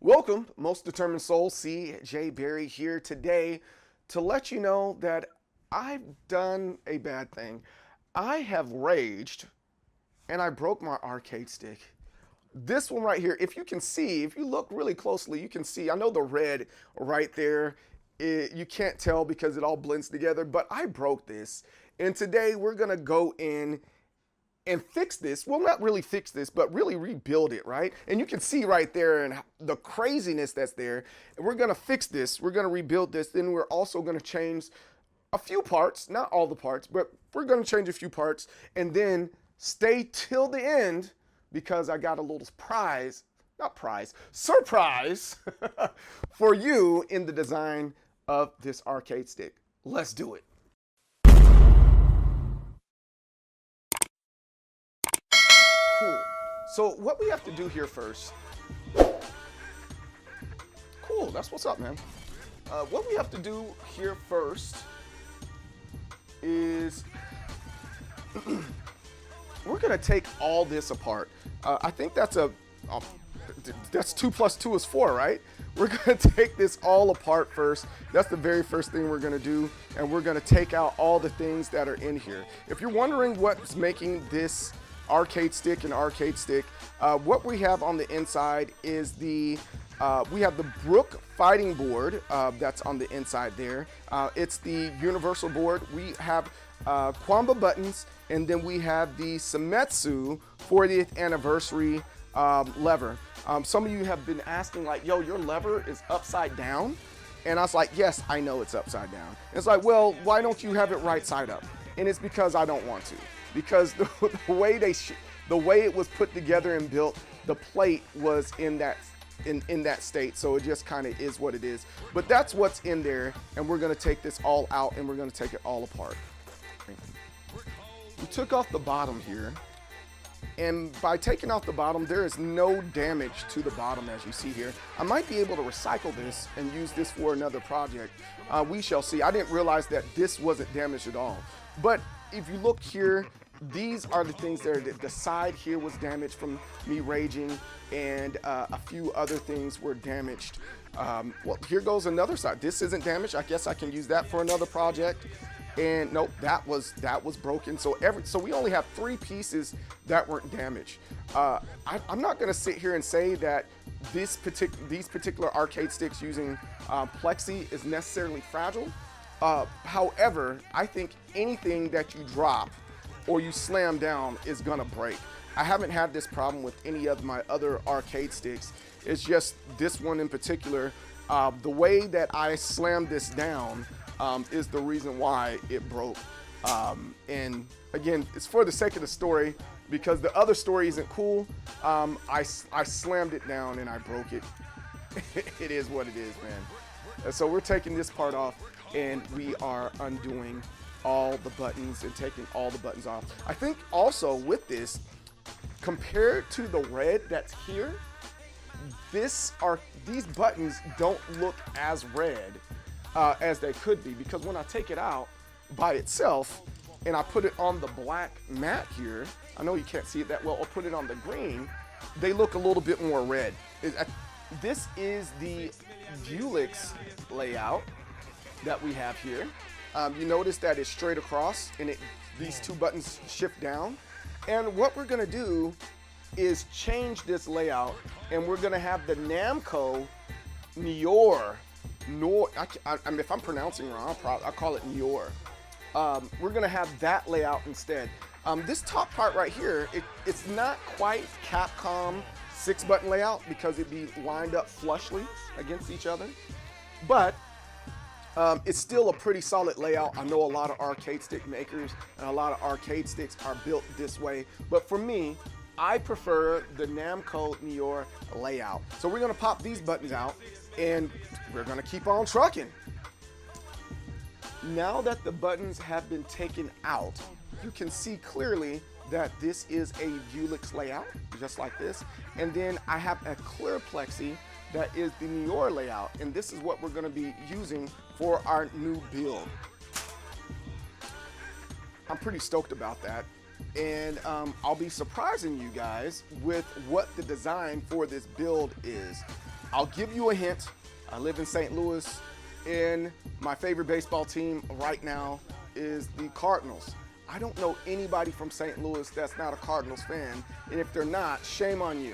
Welcome, Most Determined Soul, C.J. Berry here today to let you know that I've done a bad thing. I have raged and I broke my arcade stick. This one right here, if you can see, if you look really closely, you can see, I know the red right there, you can't tell because it all blends together, but I broke this. And today we're gonna go in and fix this. Well, not really fix this, but really rebuild it, right? And you can see right there and the craziness that's there. And we're gonna fix this. We're gonna rebuild this. Then we're also gonna change a few parts, not all the parts, but we're gonna change a few parts and then stay till the end because I got a little surprise for you in the design of this arcade stick. Let's do it. Cool. So what we have to do here first. Cool, that's what's up, man. What we have to do here first is we're gonna take all this apart. I think that's that's 2 plus 2 is 4, right? We're gonna take this all apart first. That's the very first thing we're gonna do, and we're gonna take out all the things that are in here. If you're wondering what's making this arcade stick and arcade stick, what we have on the inside is we have the Brook fighting board that's on the inside there. It's the universal board. We have Kwamba buttons, and then we have the Semetsu 40th anniversary lever. Some of you have been asking like, yo, your lever is upside down. And I was like, yes, I know it's upside down. And it's like, well, why don't you have it right side up? And it's because I don't want to. Because the way it was put together and built, the plate was in that state, so it just kind of is what it is. But that's what's in there, and we're gonna take this all out and we're gonna take it all apart. We took off the bottom here, and by taking off the bottom, there is no damage to the bottom as you see here. I might be able to recycle this and use this for another project. We shall see. I didn't realize that this wasn't damaged at all. But if you look here, these are the things that the side here was damaged from me raging, and a few other things were damaged. Well, here goes another side. This isn't damaged. I guess I can use that for another project. And nope, that was broken. So we only have 3 pieces that weren't damaged. I'm not gonna sit here and say that these particular arcade sticks using plexi is necessarily fragile. However, I think anything that you drop or you slam down is gonna break. I haven't had this problem with any of my other arcade sticks. It's just this one in particular. The way that I slammed this down is the reason why it broke. And again, it's for the sake of the story, because the other story isn't cool. I slammed it down and I broke it. It is what it is, man. And so we're taking this part off, and we are undoing all the buttons and taking all the buttons off. I think also with this, compared to the red that's here, these buttons don't look as red as they could be, because when I take it out by itself and I put it on the black mat here, I know you can't see it that well, or put it on the green, they look a little bit more red. This is the Vulix layout that we have here. You notice that it's straight across, and these 2 buttons shift down. And what we're gonna do is change this layout, and we're gonna have the Namco Nior. If I'm pronouncing wrong, I'll call it Nior. We're gonna have that layout instead. This top part right here, it's not quite Capcom 6-button layout because it'd be lined up flushly against each other, but it's still a pretty solid layout. I know a lot of arcade stick makers and a lot of arcade sticks are built this way, but for me, I prefer the Namco Nior layout. So we're gonna pop these buttons out, and we're gonna keep on trucking. Now that the buttons have been taken out, you can see clearly that this is a Vulix layout, just like this. And then I have a clear plexi that is the Nior layout, and this is what we're gonna be using for our new build. I'm pretty stoked about that. And I'll be surprising you guys with what the design for this build is. I'll give you a hint. I live in St. Louis, and my favorite baseball team right now is the Cardinals. I don't know anybody from St. Louis that's not a Cardinals fan, and if they're not, shame on you.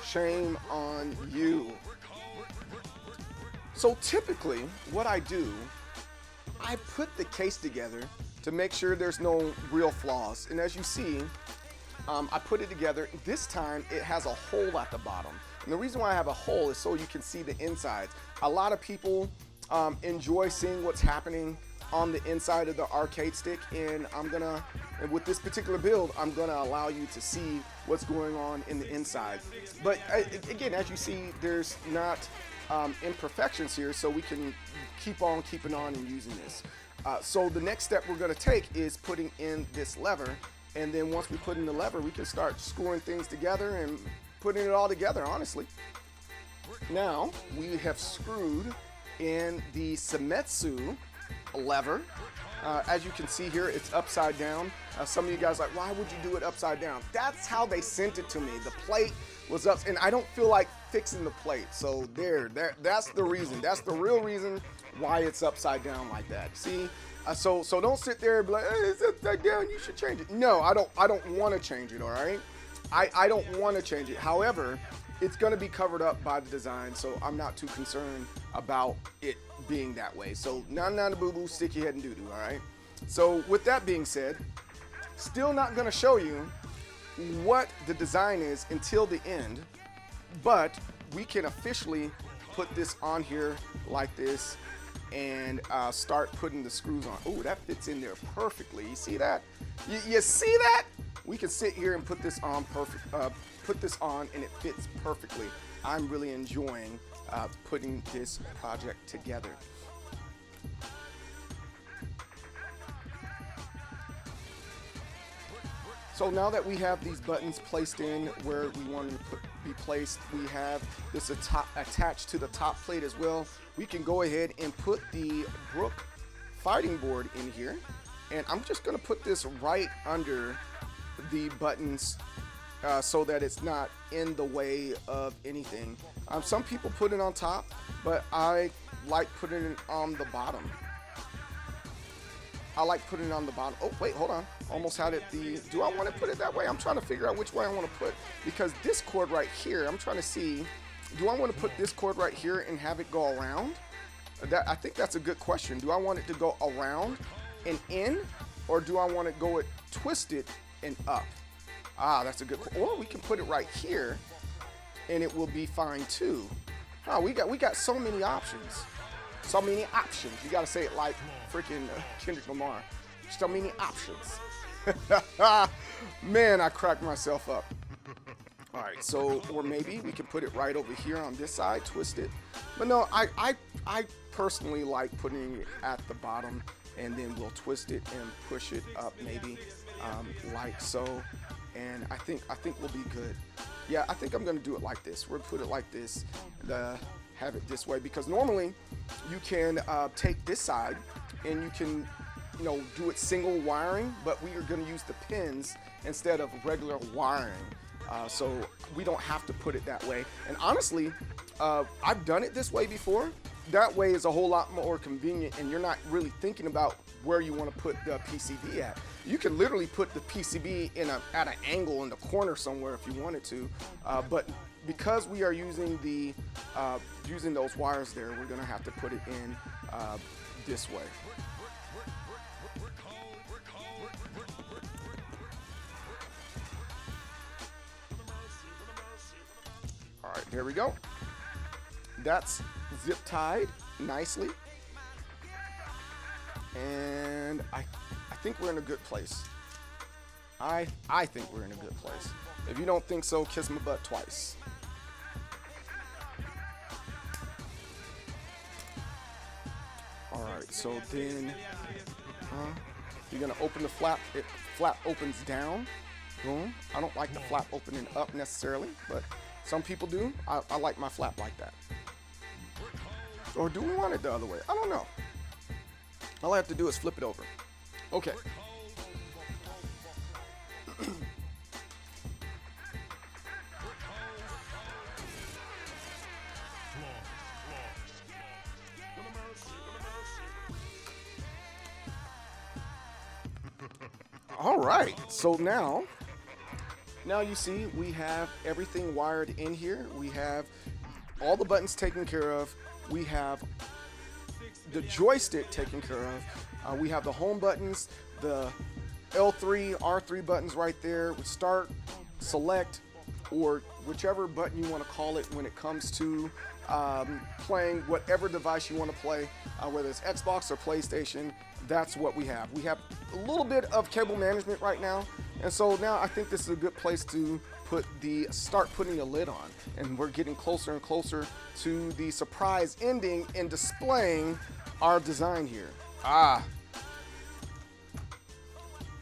Shame on you. So typically, what I do, I put the case together to make sure there's no real flaws. And as you see, I put it together. This time, it has a hole at the bottom. And the reason why I have a hole is so you can see the insides. A lot of people enjoy seeing what's happening on the inside of the arcade stick, and with this particular build, I'm gonna allow you to see what's going on in the inside. But again, as you see, there's not imperfections here, so we can keep on keeping on and using this. So the next step we're gonna take is putting in this lever, and then once we put in the lever, we can start screwing things together and putting it all together, honestly. Now, we have screwed in the Semetsu lever. As you can see here, it's upside down. Some of you guys are like, why would you do it upside down? That's how they sent it to me. The plate was up, and I don't feel like fixing the plate. So that's the reason. That's the real reason why it's upside down like that. See? So don't sit there and be like, hey, it's upside down, you should change it. No, I don't want to change it, all right? I don't want to change it. However, it's going to be covered up by the design, so I'm not too concerned about it being that way. So nana boo boo, stick your head in doo doo, all right? So with that being said, still not going to show you what the design is until the end, but we can officially put this on here like this and start putting the screws on. Oh, that fits in there perfectly. You see that? You see that? We can sit here and put this on and it fits perfectly. I'm really enjoying putting this project together. So now that we have these buttons placed in where we want them to be placed, we have this attached to the top plate as well. We can go ahead and put the Brook fighting board in here. And I'm just gonna put this right under the buttons so that it's not in the way of anything. Some people put it on top, but I like putting it on the bottom. I like putting it on the bottom. Oh, wait, hold on. Almost had it do I want to put it that way? I'm trying to figure out which way I want to put, because this cord right here, I'm trying to see, do I want to put this cord right here and have it go around? I think that's a good question. Do I want it to go around and in, or do I want to go twisted and up? That's a good question. Or we can put it right here and it will be fine too. We got so many options. So many options. You got to say it like freaking Kendrick Lamar. So many options. Man, I cracked myself up. All right, so, or maybe we can put it right over here on this side, twist it. But no, I personally like putting it at the bottom, and then we'll twist it and push it up maybe like so. And I think we'll be good. Yeah, I think I'm gonna do it like this. We're gonna put it like this, have it this way, because normally you can take this side and you can, do it single wiring, but we are gonna use the pins instead of regular wiring. So we don't have to put it that way. And honestly, I've done it this way before. That way is a whole lot more convenient, and you're not really thinking about where you want to put the PCB at. You can literally put the PCB at an angle in the corner somewhere if you wanted to, but because we are using using those wires there, we're gonna have to put it in this way. All right, there we go. That's zip tied nicely. And I think we're in a good place. I think we're in a good place. If you don't think so, kiss my butt twice. All right, so then you're gonna open the flap. Flap opens down. Boom. I don't like the flap opening up necessarily, but some people do. I like my flap like that. Or do we want it the other way? I don't know. All I have to do is flip it over. Okay. All right, so now you see we have everything wired in here. We have all the buttons taken care of. We have the joystick taken care of. We have the home buttons, the L3, R3 buttons right there with start, select, or whichever button you want to call it when it comes to playing whatever device you want to play, whether it's Xbox or PlayStation. That's what we have. We have a little bit of cable management right now, and so now I think this is a good place to start putting a lid on, and we're getting closer and closer to the surprise ending and displaying our design here.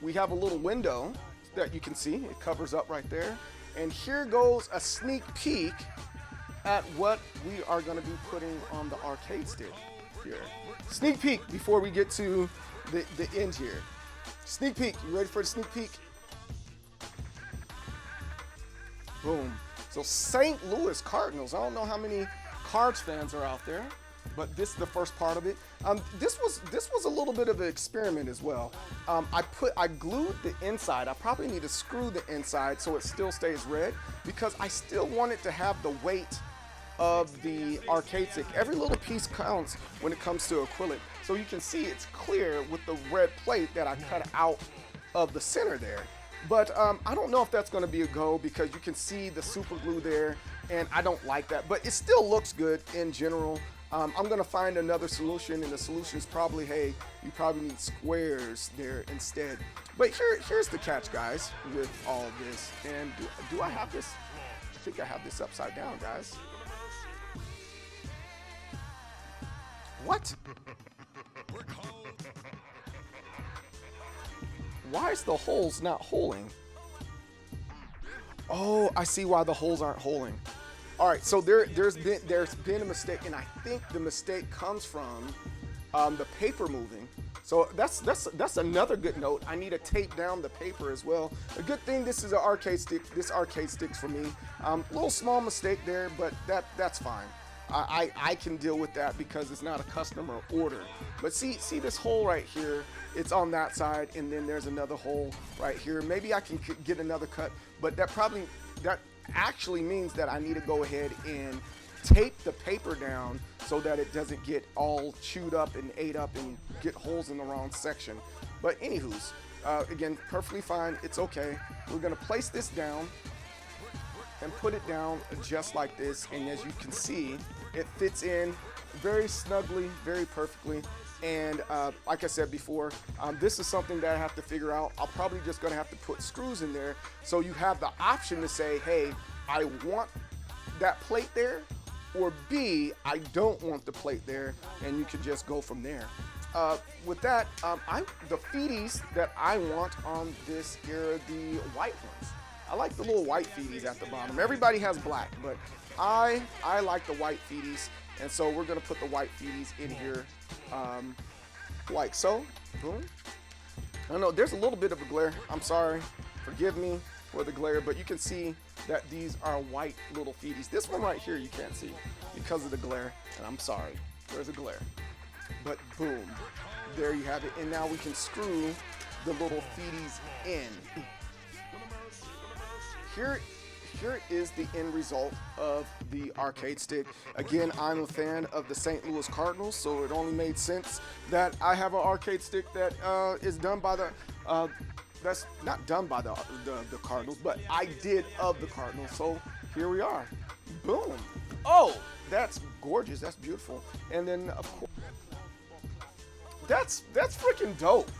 We have a little window that you can see. It covers up right there, and here goes a sneak peek at what we are going to be putting on the arcade stick here. Sneak peek before we get to the end here. Sneak peek. You ready for the sneak peek? Boom. So St. Louis Cardinals. I don't know how many Cards fans are out there, but this is the first part of it. This was a little bit of an experiment as well. I glued the inside. I probably need to screw the inside so it still stays red, because I still want it to have the weight of the arcade stick. Every little piece counts when it comes to acrylic. So you can see it's clear with the red plate that I cut out of the center there. But I don't know if that's going to be a go, because you can see the super glue there, and I don't like that. But it still looks good in general. I'm going to find another solution, and the solution is probably, hey, you probably need squares there instead. But here's the catch, guys, with all this. And do I have this? I think I have this upside down, guys. What? Why is the holes not holing? Oh, I see why the holes aren't holing. All right, so there's been a mistake, and I think the mistake comes from the paper moving. So that's another good note. I need to tape down the paper as well. A good thing this is an arcade stick. This arcade stick's for me. Little small mistake there, but that's fine. I can deal with that because it's not a customer order. But see this hole right here, it's on that side, and then there's another hole right here. Maybe I can get another cut, but that actually means that I need to go ahead and tape the paper down so that it doesn't get all chewed up and ate up and get holes in the wrong section. But anywho's, again, perfectly fine, it's okay. We're gonna place this down and put it down just like this, and as you can see, it fits in very snugly, very perfectly. And like I said before, this is something that I have to figure out. I'm probably just gonna have to put screws in there, so you have the option to say, hey, I want that plate there, or B, I don't want the plate there, and you can just go from there. With that, the feeties that I want on this are the white ones. I like the little white feeties at the bottom. Everybody has black, but I like the white feeties, and so we're gonna put the white feeties in here, like so. Boom. I know there's a little bit of a glare. I'm sorry, forgive me for the glare, but you can see that these are white little feeties. This one right here you can't see because of the glare, and I'm sorry, there's a glare. But boom, there you have it, and now we can screw the little feeties in. Here is the end result of the arcade stick. Again, I'm a fan of the St. Louis Cardinals, so it only made sense that I have an arcade stick that is done by the, that's not done by the Cardinals, but I did of the Cardinals. So here we are. Boom. Oh, that's gorgeous. That's beautiful. And then, of course, that's freaking dope.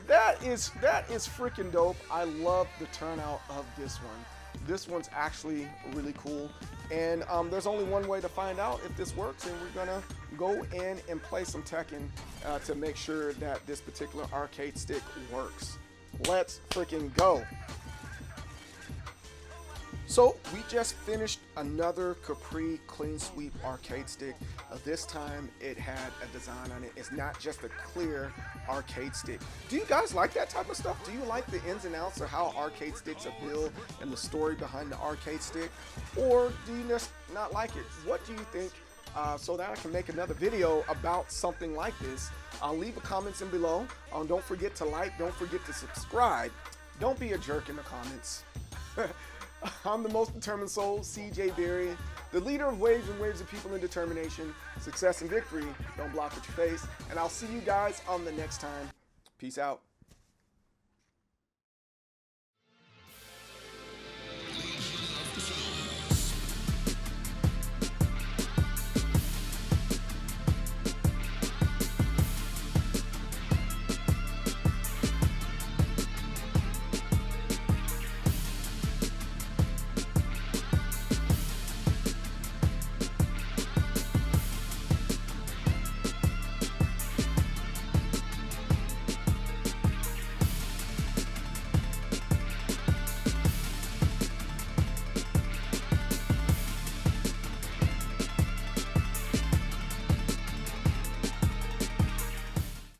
That is freaking dope. I love the turnout of this one. This one's actually really cool. And there's only one way to find out if this works, and we're gonna go in and play some Tekken to make sure that this particular arcade stick works. Let's freaking go. So we just finished another Capri Clean Sweep arcade stick. This time it had a design on it. It's not just a clear arcade stick. Do you guys like that type of stuff? Do you like the ins and outs of how arcade sticks are built and the story behind the arcade stick? Or do you just not like it? What do you think? So that I can make another video about something like this. I'll leave a comments in below. Don't forget to like, don't forget to subscribe. Don't be a jerk in the comments. I'm the most determined soul, CJ Berry, the leader of waves and waves of people in determination, success and victory. Don't block with your face. And I'll see you guys on the next time. Peace out.